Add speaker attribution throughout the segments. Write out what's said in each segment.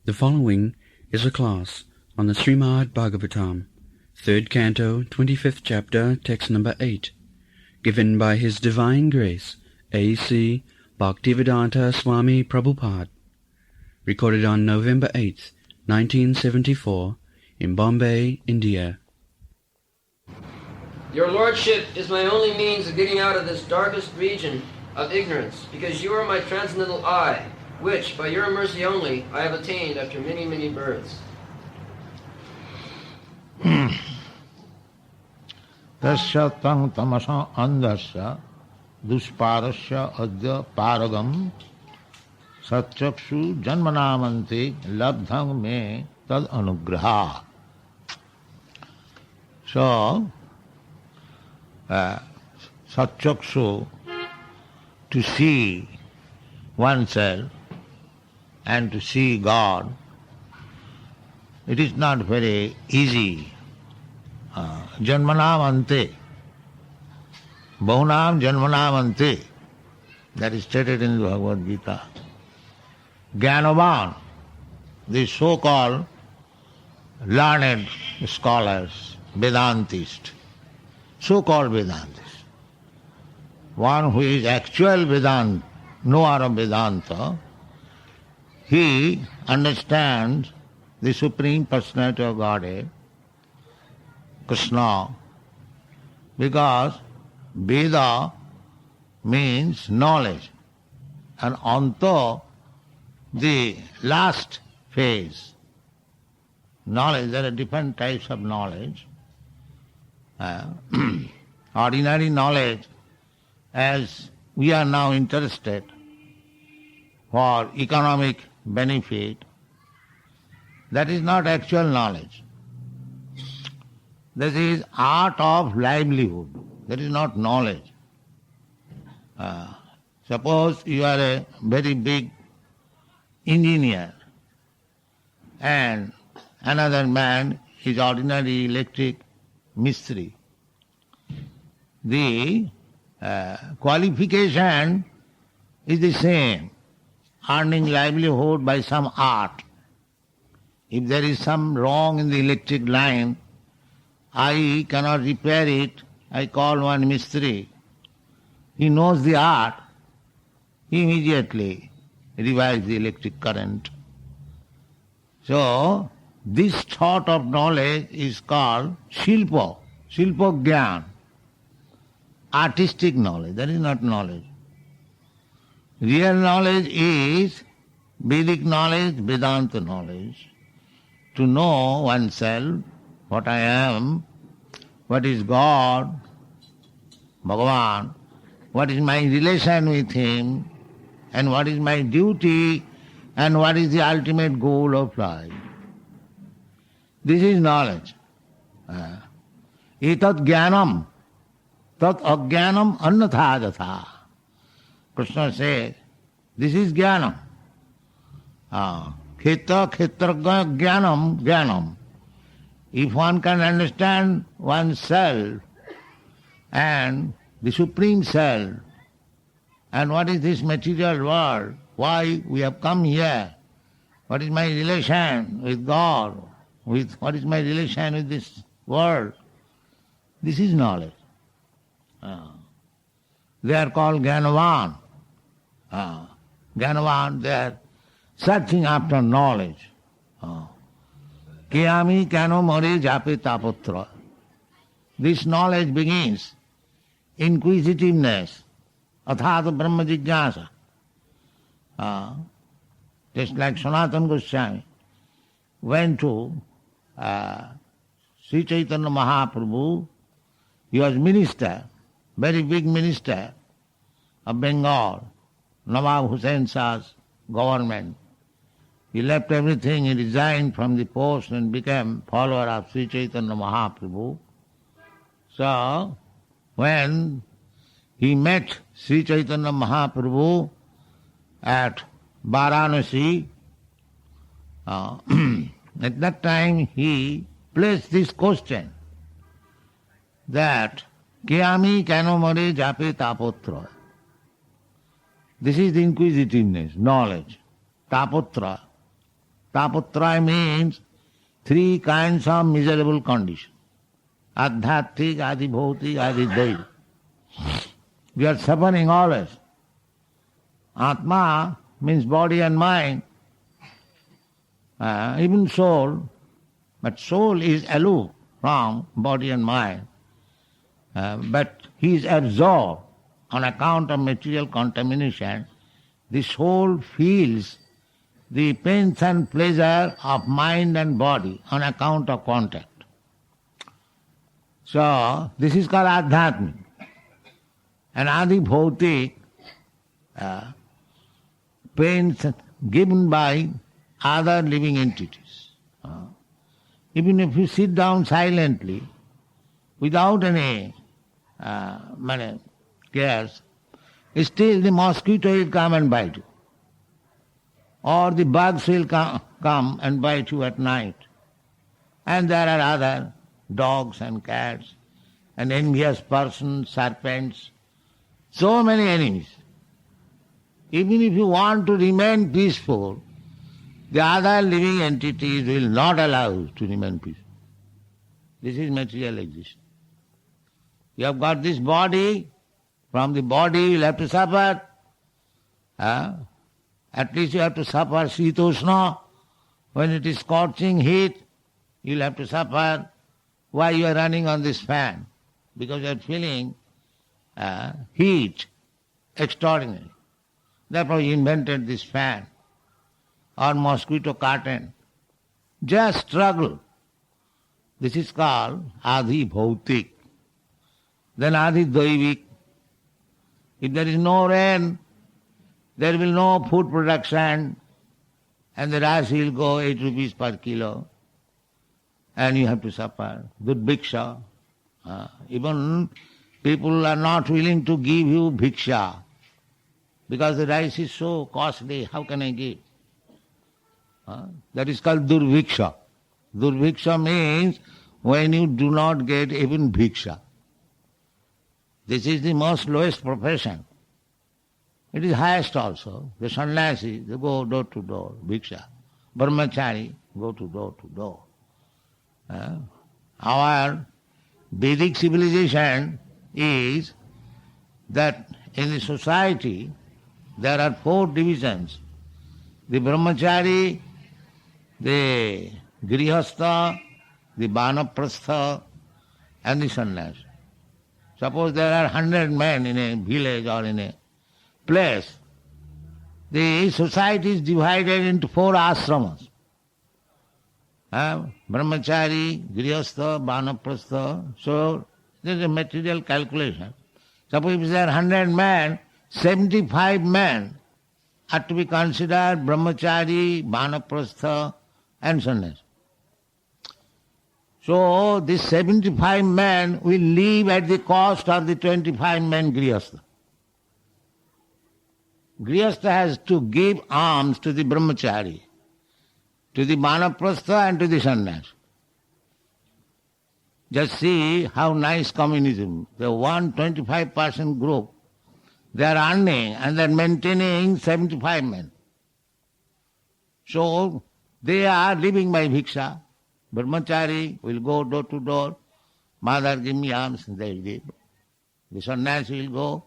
Speaker 1: The following is a class on the Srimad Bhagavatam, 3rd Canto, 25th Chapter, Text number 8, given by His Divine Grace, A.C. Bhaktivedanta Swami Prabhupada, recorded on November 8th, 1974, in Bombay, India.
Speaker 2: Your Lordship is my only means of getting out of this darkest region of ignorance, because you are my transcendental eye, which, by your mercy only, I have attained after many, many births.
Speaker 3: Tasya tang tamasa andasya dusparasya adya paragam satchakshu janmanamante labdhang me tad anugraha. So, satchakshu, to see oneself and to see God, it is not very easy. Janmanam ante, bahunam janmanam ante, that is stated in the Bhagavad Gita. Jnanavan, the so-called learned scholars, Vedantists, so-called Vedantists, one who is actual Vedanta, knower of Vedanta, he understands the Supreme Personality of Godhead, Krishna, because Veda means knowledge, and Anta, the last phase. Knowledge, there are different types of knowledge. Ordinary knowledge, as we are now interested for economic benefit, that is not actual knowledge. This is art of livelihood. That is not knowledge. Suppose you are a very big engineer and another man is ordinary electric mistri. The qualification is the same, earning livelihood by some art. If there is some wrong in the electric line, I cannot repair it, I call one mistri. He knows the art, he immediately revives the electric current. So, this thought of knowledge is called shilpa, shilpa gyan, artistic knowledge. That is not knowledge. Real knowledge is Vedic knowledge, Vedanta knowledge. To know oneself, what I am, what is God, Bhagavan, what is my relation with Him, and what is my duty, and what is the ultimate goal of life. This is knowledge. Etat jnanam, tat ajnanam annatha jatha. Krishna says, this is jnanam. Khetra khetragya jnanam jnanam. If one can understand oneself and the Supreme Self, and what is this material world, why we have come here, what is my relation with God, what is my relation with this world, this is knowledge. They are called Jnanavan. Jnanavan, they are searching after knowledge. Kiyami kano more jape tapotra. This knowledge begins inquisitiveness, athata brahma jigyasa. Just like Sanatana Goswami went to Sri Chaitanya Mahaprabhu. He was minister, very big minister of Bengal, Nawab Hussain Shah's government. He left everything, he resigned from the post and became follower of Sri Chaitanya Mahaprabhu. So, when he met Sri Chaitanya Mahaprabhu at Varanasi, at that time he placed this question that Kiyami kano more jape tapotra. This is the inquisitiveness, knowledge. Tapotra. Tapatraya means three kinds of miserable condition. Adhyatmik, adi bhautik, adi daivi. We are suffering always. Atma means body and mind, even soul, but soul is aloof from body and mind. But he is absorbed on account of material contamination. The soul feels the pains and pleasure of mind and body on account of contact. So, this is called Adhyatmik. And Adi Bhautik, pains given by other living entities. Even if you sit down silently, without any cares, still the mosquito will come and bite you. Or the bugs will come and bite you at night. And there are other dogs and cats and envious persons, serpents, so many enemies. Even if you want to remain peaceful, the other living entities will not allow you to remain peaceful. This is material existence. You have got this body, from the body you will have to suffer. At least you have to suffer Shitoshna. When it is scorching heat, you will have to suffer. Why you are running on this fan? Because you are feeling heat extraordinary. Therefore you invented this fan or mosquito curtain. Just struggle. This is called Adi Bhautik. Then Adi Daivik. If there is no rain, there will be no food production, and the rice will go 8 rupees per kilo, and you have to suffer. Durbiksha. Even people are not willing to give you bhiksha, because the rice is so costly, how can I give? That is called durviksha. Durviksha means when you do not get even bhiksha. This is the most lowest profession. It is highest also. The sannyasi, they go door to door, bhiksha. Brahmachari, go to door to door. Our Vedic civilization is that in the society there are 4 divisions. The brahmachari, the grihastha, the vanaprastha, and the sannyasi. Suppose there are 100 men in a village or in a place. The society is divided into 4 ashramas. Brahmachari, grihastha, vanaprastha. So there is a material calculation. Suppose if there are 100 men, 75 men are to be considered brahmachari, vanaprastha and sannyasi. So these 75 men will live at the cost of the 25 men grihastha. Grihastha has to give alms to the brahmachari, to the vanaprastha and to the sannyasi. Just see how nice communism. The 125% group, they are earning and they are maintaining 75 men. So they are living by bhiksha. Brahmachari will go door to door. Mother, give me alms, they will give. The sannyasi will go.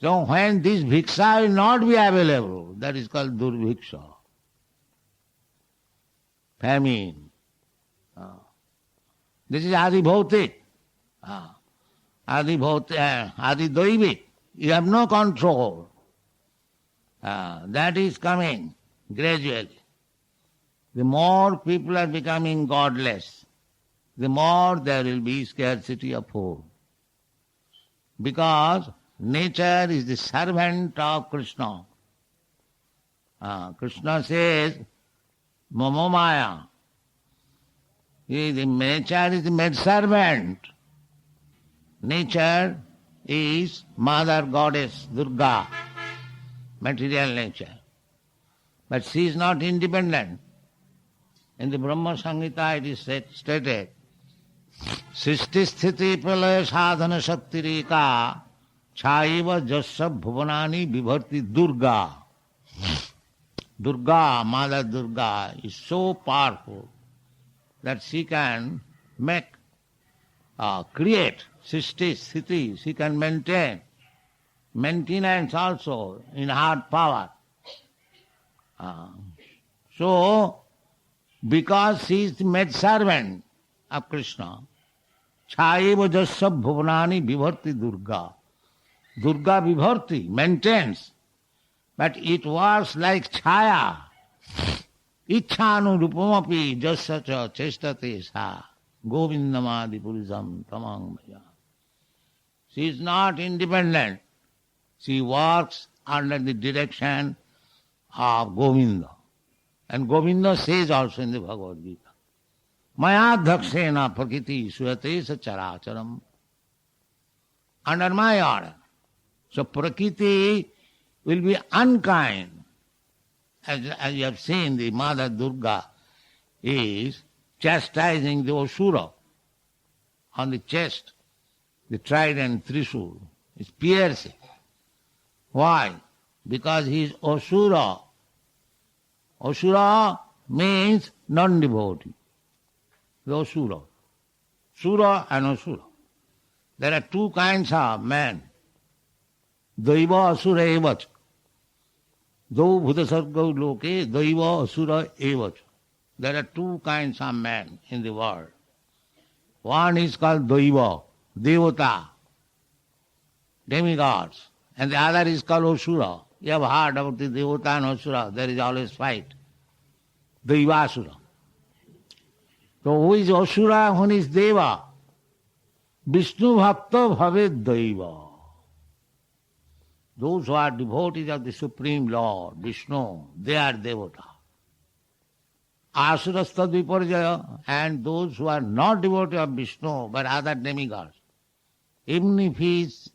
Speaker 3: So when this bhiksha will not be available, that is called durviksha. Famine. This is Adi Bhautik. Adi Daivik. You have no control. That is coming gradually. The more people are becoming godless, the more there will be scarcity of food. Because nature is the servant of Krishna. Krishna says, Mama Maya. The nature is the maid servant. Nature is Mother Goddess Durga, material nature. But she is not independent. In the Brahma Samhita it is stated, Srishti Sthiti Pralaya Sadhana Shakti Reka Chaiva Jasya Bhuvanani Vibharti Durga. Durga, Mother Durga, is so powerful that she can create sthiti, she can maintain maintenance also in hard power. So, because she is the maid servant of Krishna, Chayeva Jasya Bhuvanani Vibharti Durga. Durga Vibharti maintains, but it works like Chaya. Ichhanu rupamapi jasya cha chestate sa govindamadi purisam tamang maya. She is not independent. She works under the direction of Govinda. And Govinda says also in the Bhagavad Gita, Maya dhakshena prakiti suyate sa characharam. Under my order. So Prakriti will be unkind. As you have seen, the Mother Durga is chastising the Asura on the chest. The trident Trishul is piercing. Why? Because he is Asura. Asura means non-devotee. The Asura. Sura and Asura. There are two kinds of men. Daiva Asura evacha. Do bhutasarga loke daiva asura evacha. There are two kinds of men in the world. One is called daiva, devata, demigods, and the other is called asura. You have heard about the devata and asura, there is always fight. Daiva asura. So who is asura, who is deva? Vishnu bhakta bhave daiva. Those who are devotees of the Supreme Lord, Vishnu, they are devata. Asurastha viparjaya, and those who are not devotees of Vishnu but other demigods. Even if he is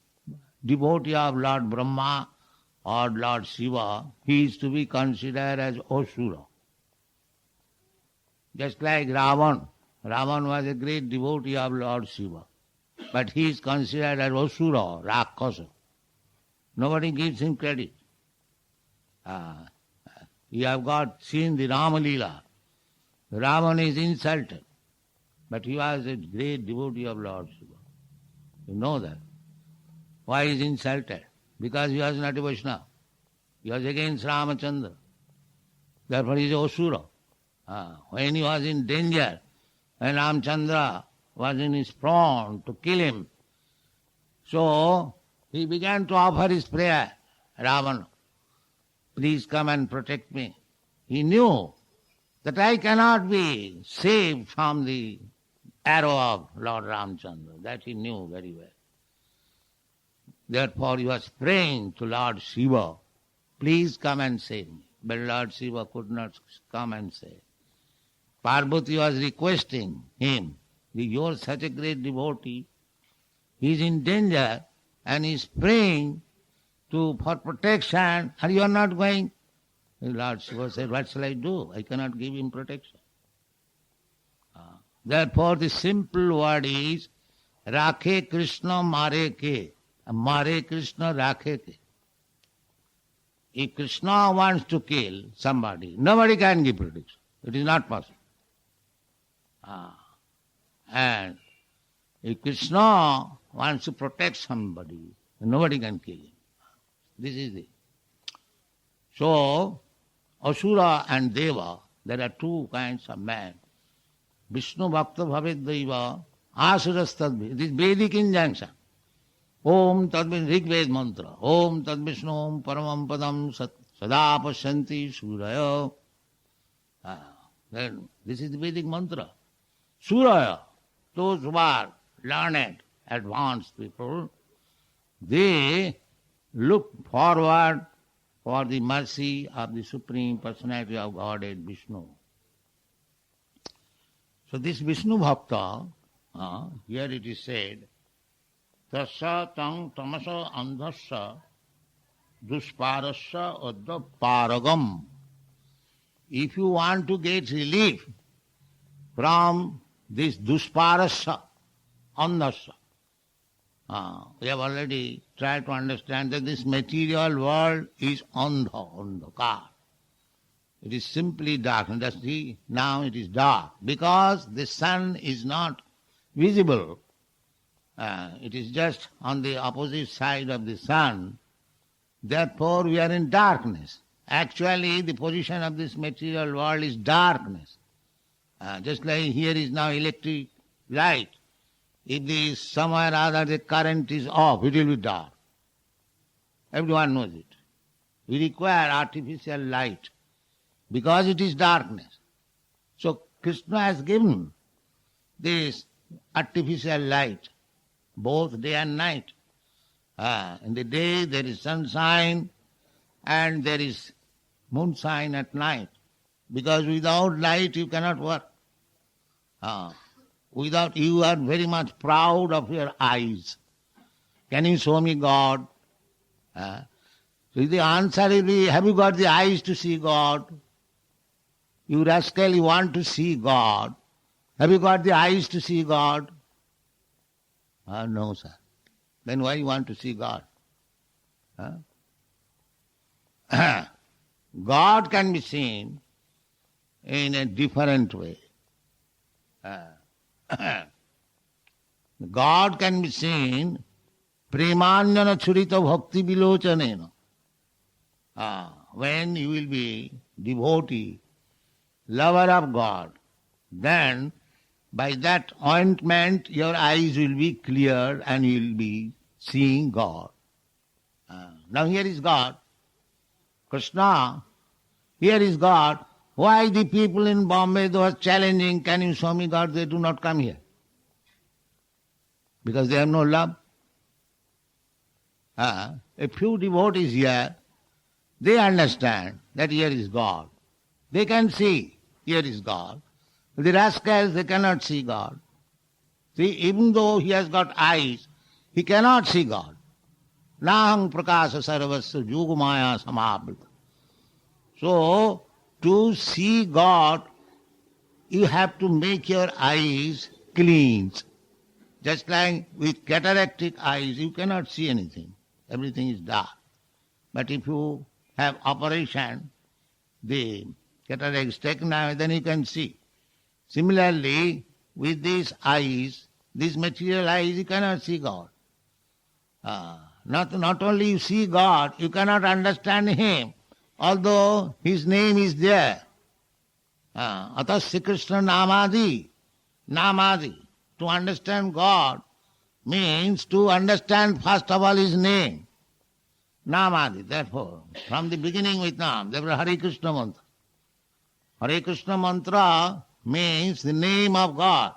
Speaker 3: devotee of Lord Brahma or Lord Shiva, he is to be considered as Asura. Just like Ravan. Ravan was a great devotee of Lord Shiva, but he is considered as Asura, Rakkhasa. Nobody gives him credit. You have seen the Rama Leela. Ravan is insulted, but he was a great devotee of Lord Shiva. You know that. Why is he insulted? Because he was not a Vaishnava. He was against Ramachandra. Therefore he is Asura. When he was in danger, when Ramchandra was in his front to kill him, so he began to offer his prayer. Ravana, please come and protect me. He knew that I cannot be saved from the arrow of Lord Ramchandra. That he knew very well. Therefore he was praying to Lord Shiva, please come and save me. But Lord Shiva could not come and save. Parvati was requesting him, you are such a great devotee, he is in danger, and he is praying for protection, and you are not going. The Lord Shiva said, what shall I do? I cannot give him protection. Therefore the simple word is, Rakhe Krishna Mare Ke. Mare Krishna Rakhe Ke. If Krishna wants to kill somebody, nobody can give protection. It is not possible. And if Krishna wants to protect somebody, nobody can kill him. This is it. So, Asura and Deva, there are two kinds of men. Vishnu Bhakta Bhavet Deva, Asuras Tadvi. It is Vedic injunction. Om Tadvi, Rig Ved mantra. Om Tad Vishnu Om Paramam Padam Sada Pasyanti Suraya. Then this is the Vedic mantra. Suraya, those who are learned, advanced people, they look forward for the mercy of the Supreme Personality of Godhead, Vishnu. So this Vishnu Bhakta, here it is said, Tasya tang tamasa andhasya dusparasya adda paragam. If you want to get relief from this dusparasya, andhasya, we have already tried to understand that this material world is andha, andhakar. It is simply darkness. See, now it is dark because the sun is not visible. It is just on the opposite side of the sun. Therefore we are in darkness. Actually the position of this material world is darkness. Just like here is now electric light. If the somewhere or other the current is off, it will be dark. Everyone knows it. We require artificial light because it is darkness. So Krishna has given this artificial light, both day and night. In the day there is sunshine and there is moonshine at night. Because without light you cannot work. Without you are very much proud of your eyes. Can you show me God? So the answer will be, have you got the eyes to see God? You rascal, you want to see God. Have you got the eyes to see God? No, sir. Then why you want to see God? God can be seen in a different way. God can be seen premanjana churita bhakti vilochanena. When you will be devotee, lover of God, then by that ointment your eyes will be clear and you will be seeing God. Now here is God, Krishna, here is God. Why the people in Bombay, they are challenging, can you show me God? They do not come here. Because they have no love. A few devotees here, they understand that here is God. They can see, here is God. The rascals, they cannot see God. See, even though he has got eyes, he cannot see God. Nahang prakasa sarvasya yugmaya samavrita. So, to see God, you have to make your eyes clean. Just like with cataractic eyes, you cannot see anything. Everything is dark. But if you have operation, the cataract is taken away, then you can see. Similarly, with these eyes, these material eyes, you cannot see God. Not only you see God, you cannot understand Him, although His name is there. Atasya Krishna namadi. Namadi. To understand God means to understand first of all His name. Namadi. Therefore, from the beginning with Nam, therefore Hare Krishna mantra. Hare Krishna mantra means the name of God.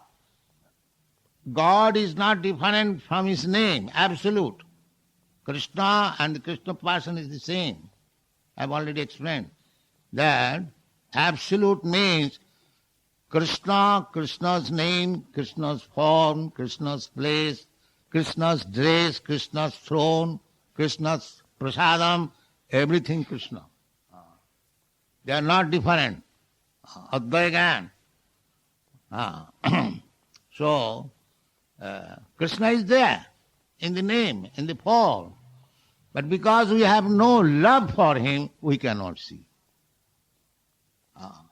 Speaker 3: God is not different from His name, absolute. Krishna and the Krishna person is the same. I have already explained that absolute means Krishna, Krishna's name, Krishna's form, Krishna's place, Krishna's dress, Krishna's throne, Krishna's prasadam, everything Krishna. They are not different. Advaigan. So, Krishna is there in the name, in the form. But because we have no love for Him, we cannot see.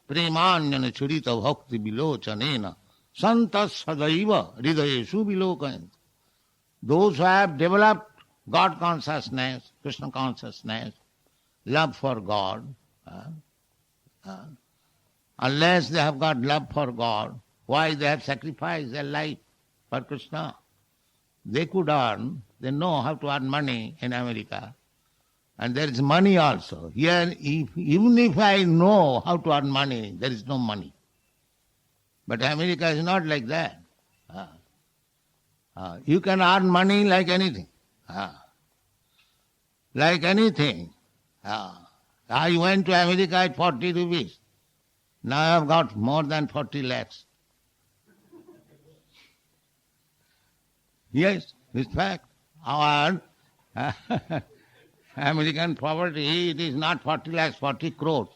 Speaker 3: Premanjana churita bhakti vilochanena santas sadaiva hridayeshu vilokayant. Those who have developed God consciousness, Krishna consciousness, love for God, unless they have got love for God, why they have sacrificed their life for Krishna? They could earn, they know how to earn money in America. And there is money also. Here, even if I know how to earn money, there is no money. But America is not like that. You can earn money like anything. Like anything. I went to America at 40 rupees. Now I have got more than 40 lakhs. Yes, it's fact. Our American property, it is not 40 lakhs, 40 crores.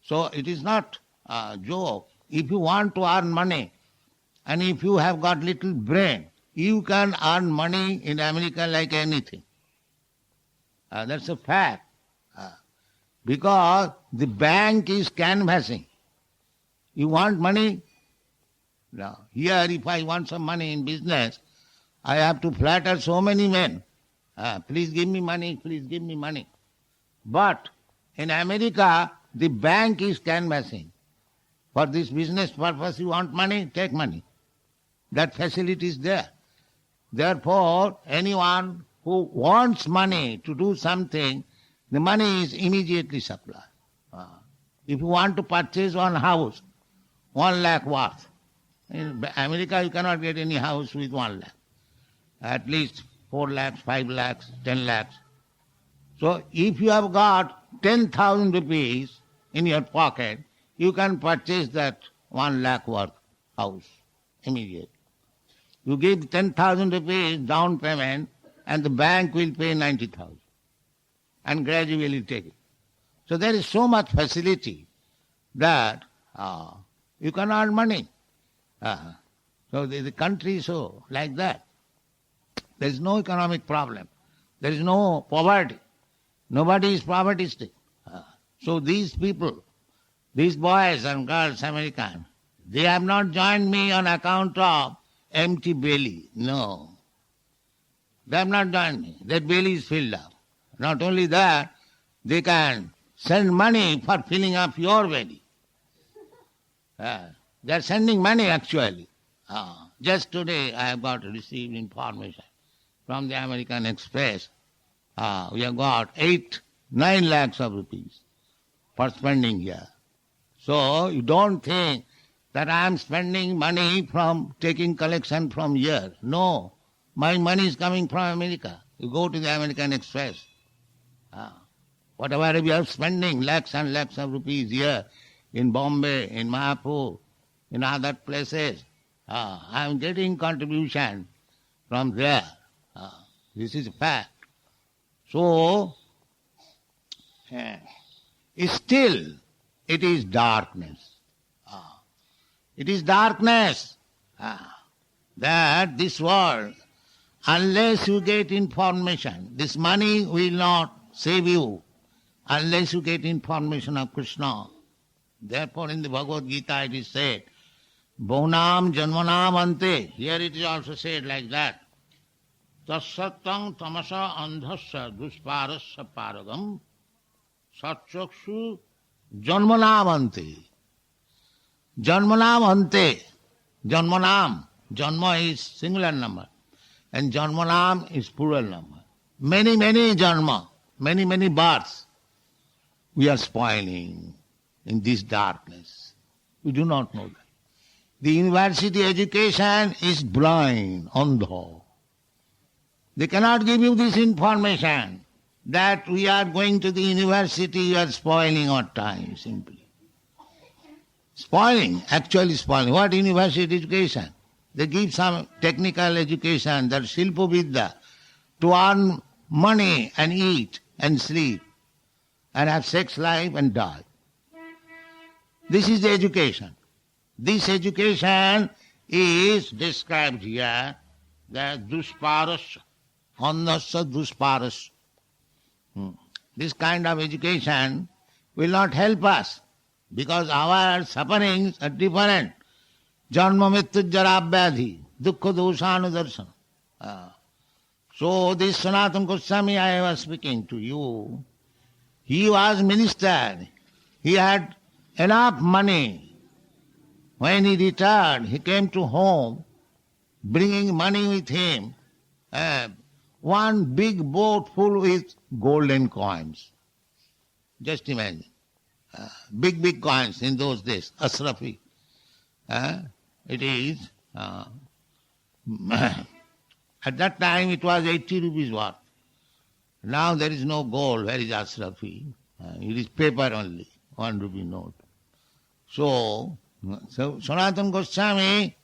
Speaker 3: So it is not a joke. If you want to earn money, and if you have got little brain, you can earn money in America like anything. That's a fact. Because the bank is canvassing. You want money? Now, here if I want some money in business, I have to flatter so many men. Please give me money, please give me money. But in America, the bank is canvassing. For this business purpose you want money? Take money. That facility is there. Therefore, anyone who wants money to do something, the money is immediately supplied. If you want to purchase one house, 1 lakh worth. In America you cannot get any house with 1 lakh. At least 4 lakhs, 5 lakhs, 10 lakhs. So if you have got 10,000 rupees in your pocket, you can purchase that 1 lakh worth house immediately. You give 10,000 rupees down payment and the bank will pay 90,000 and gradually take it. So there is so much facility that you can earn money. So the country is so like that. There is no economic problem. There is no poverty. Nobody is poverty-stricken. So these people, these boys and girls, American, they have not joined me on account of empty belly. No. They have not joined me. Their belly is filled up. Not only that, they can send money for filling up your belly. They are sending money actually. Just today I have got received information from the American Express. We have got 9 lakhs of rupees for spending here. So you don't think that I am spending money from taking collection from here. No, my money is coming from America. You go to the American Express. Whatever we are spending, lakhs and lakhs of rupees here in Bombay, in Mayapur, in other places, I am getting contribution from there. This is a fact. So, still it is darkness. It is darkness that this world, unless you get information, this money will not save you unless you get information of Krishna. Therefore in the Bhagavad Gita it is said, Bhunam janmanam ante. Here it is also said like that. Tasattang tamasa andhasya dusparasya paragam satchakshu janmanam ante. Janmanam ante. Janmanam. Janma is singular number. And janmanam is plural number. Many janma. Many births. We are spoiling in this darkness. We do not know that. The university education is blind, andha. They cannot give you this information that we are going to the university, you are spoiling our time simply. Spoiling, actually spoiling. What university education? They give some technical education, that Shilpa Vidya, to earn money and eat and sleep and have sex life and die. This is the education. This education is described here, the dusparasya, andhasya dusparasya. This kind of education will not help us because our sufferings are different. Janma mrityu jara vyadhi, dukkha doshanu darsana. So this Sanatana Goswami I was speaking to you, he was minister. He had enough money. When he returned, he came to home, bringing money with him, one big boat full with golden coins. Just imagine. Big coins in those days, Asrafi. It is, at that time it was 80 rupees worth. Now there is no gold, where is Asrafi? It is paper only, 1 rupee note. So Sanatana Goswami,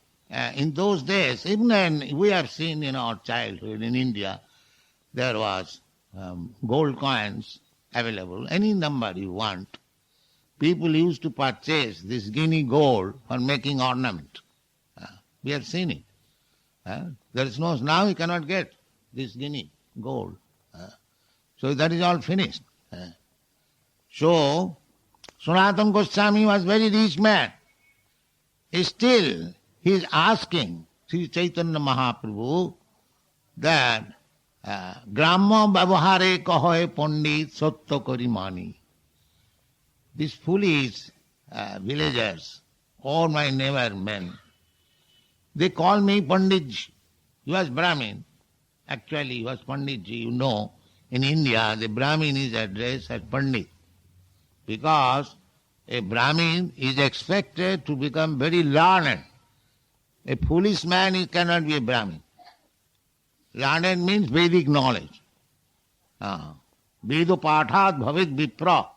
Speaker 3: in those days, even we have seen in our childhood in India, there was gold coins available, any number you want. People used to purchase this guinea gold for making ornament. We have seen it. There is no, now you cannot get this guinea gold. So that is all finished. So, Sanatana Goswami was very rich man. Still, he is asking Sri Chaitanya Mahaprabhu that Gramma Bhavahare Kahoe Pandit Satya Kari Mani. These foolish villagers, all my neighbor men, they call me Panditji. He was Brahmin. Actually, he was Panditji. You know, in India, the Brahmin is addressed as Pandit, because a Brahmin is expected to become very learned. A foolish man cannot be a Brahmin. Learned means Vedic knowledge. Vedo pathat bhavid vipra.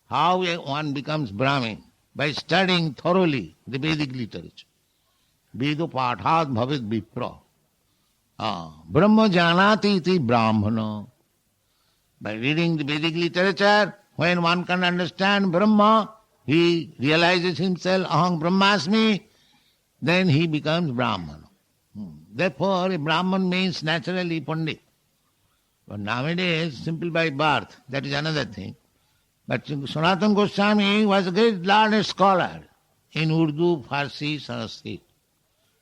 Speaker 3: How one becomes Brahmin? By studying thoroughly the Vedic literature. Vedo pathat bhavid vipra. Brahma janati iti brahmana. By reading the Vedic literature, when one can understand Brahma, he realizes himself, aham brahmasmi, then he becomes Brahman. Therefore, a Brahman means naturally Pandit. But nowadays, simple by birth, that is another thing. But Sanatana Goswami was a great learned scholar in Urdu, Farsi, Sanskrit.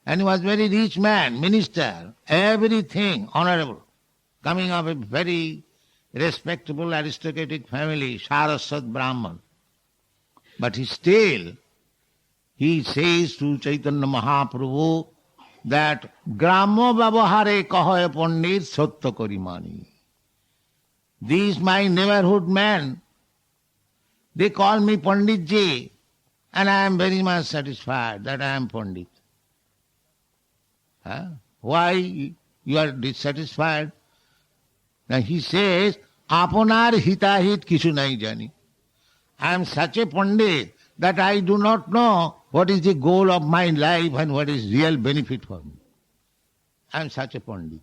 Speaker 3: And he was a very rich man, minister, everything honorable, coming of a very respectable aristocratic family, Saraswat Brahman. But he says to Chaitanya Mahaprabhu that Gramma Bhavahare Kahoe Pandit Satya Kari Mani. These my neighborhood men, they call me Panditji, and I am very much satisfied that I am Pandit. Why you are dissatisfied? Now he says, Apanar hitahit kichu nahi jani. I am such a Pandit that I do not know what is the goal of my life and what is real benefit for me. I am such a Pandit.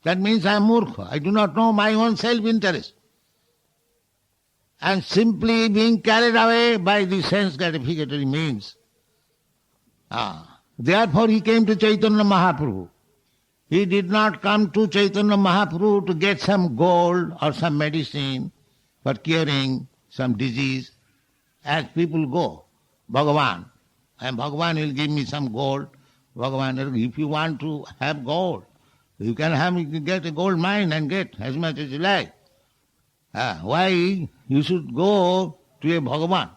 Speaker 3: That means I am murkha. I do not know my own self-interest. I am simply being carried away by the sense gratificatory means. Therefore he came to Chaitanya Mahaprabhu. He did not come to Chaitanya Mahaprabhu to get some gold or some medicine for curing some disease. As people go, Bhagavan, and Bhagavan will give me some gold. Bhagavan, if you want to have gold, you can get a gold mine and get as much as you like. Why you should go to a Bhagavan?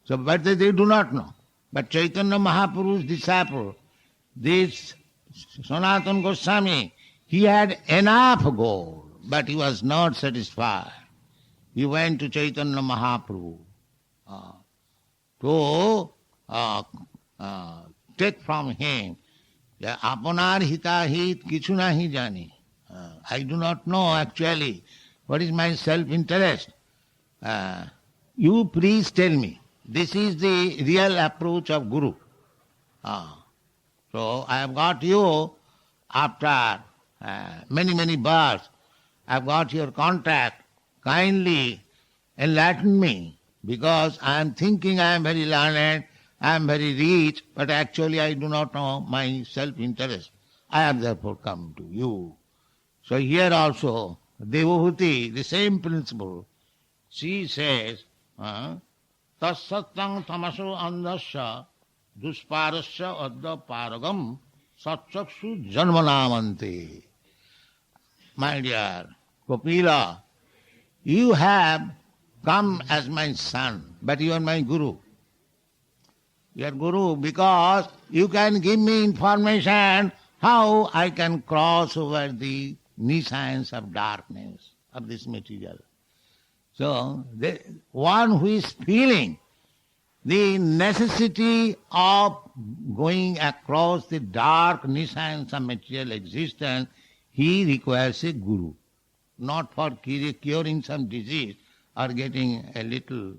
Speaker 3: So, but they do not know. But Chaitanya Mahaprabhu's disciple, this Sanatana Goswami, he had enough gold, but he was not satisfied. He went to Chaitanya Mahaprabhu to take from him, Apanar hitahit kichu nahi jani. I do not know actually what is my self-interest. You please tell me. This is the real approach of Guru. So I have got you after many births. I have got your contact. Kindly enlighten me, because I am thinking I am very learned, I am very rich, but actually I do not know my self-interest. I have therefore come to you. So here also, Devahuti, the same principle, she says, Tasattang tamaso andasya dusparasya adda paragam satchaksu janmanamante. My dear Kapila, you have come as my son, but you are my Guru. You are Guru because you can give me information how I can cross over the nescience of darkness of this material. So, the one who is feeling the necessity of going across the dark nescience of material existence, he requires a Guru, not for curing some disease or getting a little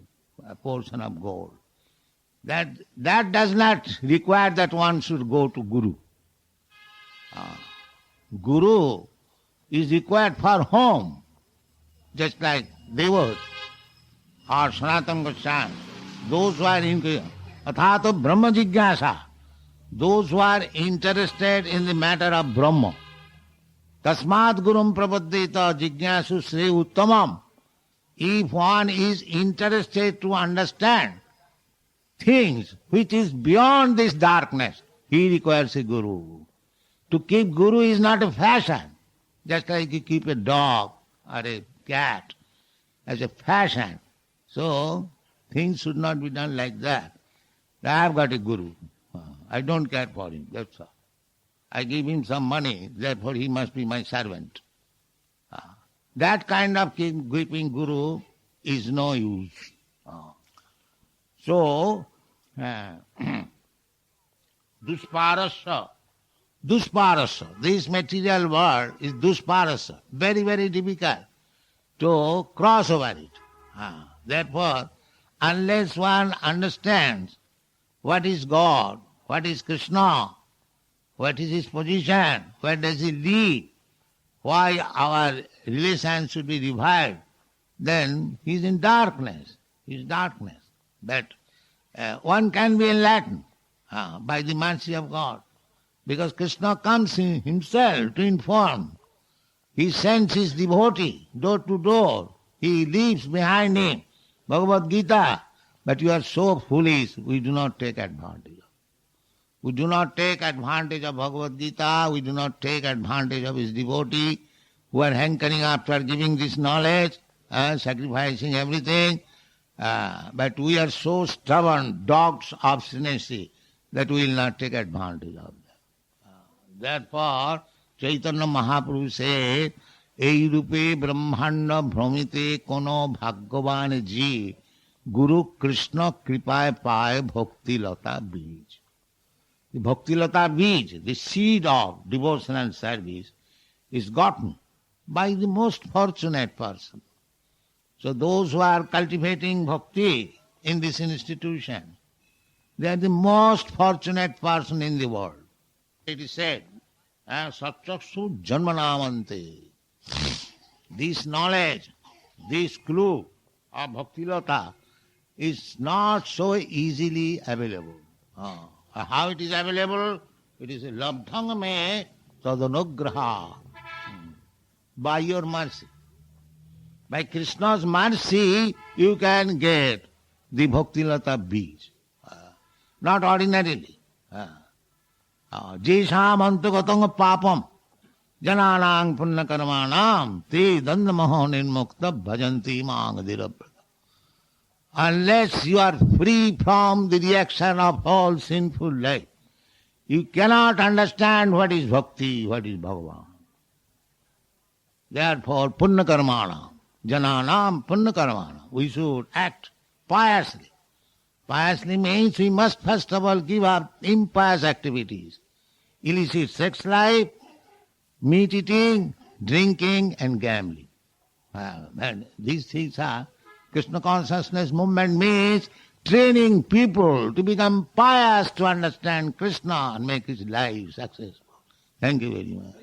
Speaker 3: portion of gold. That does not require that one should go to Guru. Guru is required for home, just like Devahuti or Sanatana Goswami. Those who are in Athato Brahma Jigyasa, those who are interested in the matter of Brahma. Tasmat Gurum Prapaddeta Jigyasu Sri Uttamam. if one is interested to understand things which is beyond this darkness, he requires a guru. To keep guru is not a fashion, just like you keep a dog or a cat as a fashion. So, things should not be done like that. I have got a guru. I don't care for him, that's all. I give him some money, therefore he must be my servant. That kind of keeping guru is no use. So, dusparasya, this material world is dusparasya, very, very difficult to cross over it. Therefore, unless one understands what is God, what is Krishna, what is his position, where does he live, why our relations should be revived, then he is in darkness. He is darkness. But one can be enlightened by the mercy of God, because Krishna comes in himself to inform. He sends his devotee door to door. He leaves behind him Bhagavad Gita. But you are so foolish, we do not take advantage. We do not take advantage of Bhagavad Gita, we do not take advantage of his devotee who are hankering after giving this knowledge, sacrificing everything. But we are so stubborn, dogs' obstinacy, that we will not take advantage of them. Therefore, Chaitanya Mahaprabhu said, Ei rupe brahmanda bhramite kono bhagyavan ji Guru Krishna kripaye paye bhakti lata bij. The bhakti lata bij, the seed of devotional service, is gotten by the most fortunate person. So those who are cultivating bhakti in this institution, they are the most fortunate person in the world. It is said, Satchaksu janmanamante. This knowledge, this clue of bhakti-lata is not so easily available. How it is available? It is a labdhang me tadanugraha. By your mercy. By Krishna's mercy, you can get the bhakti-lata bij. Not ordinarily. Jesham antagatang papam jananang punna karmanam te dandamaho nirmukta bhajanti mangadiraprata. Unless you are free from the reaction of all sinful life, you cannot understand what is bhakti, what is Bhagavan. Therefore, punna karmanam, jananam punna karmanam, we should act piously. Piously means we must first of all give up impious activities, illicit sex life, meat eating, drinking and gambling. And these things are, Krishna consciousness movement means training people to become pious to understand Krishna and make his life successful. Thank you very much.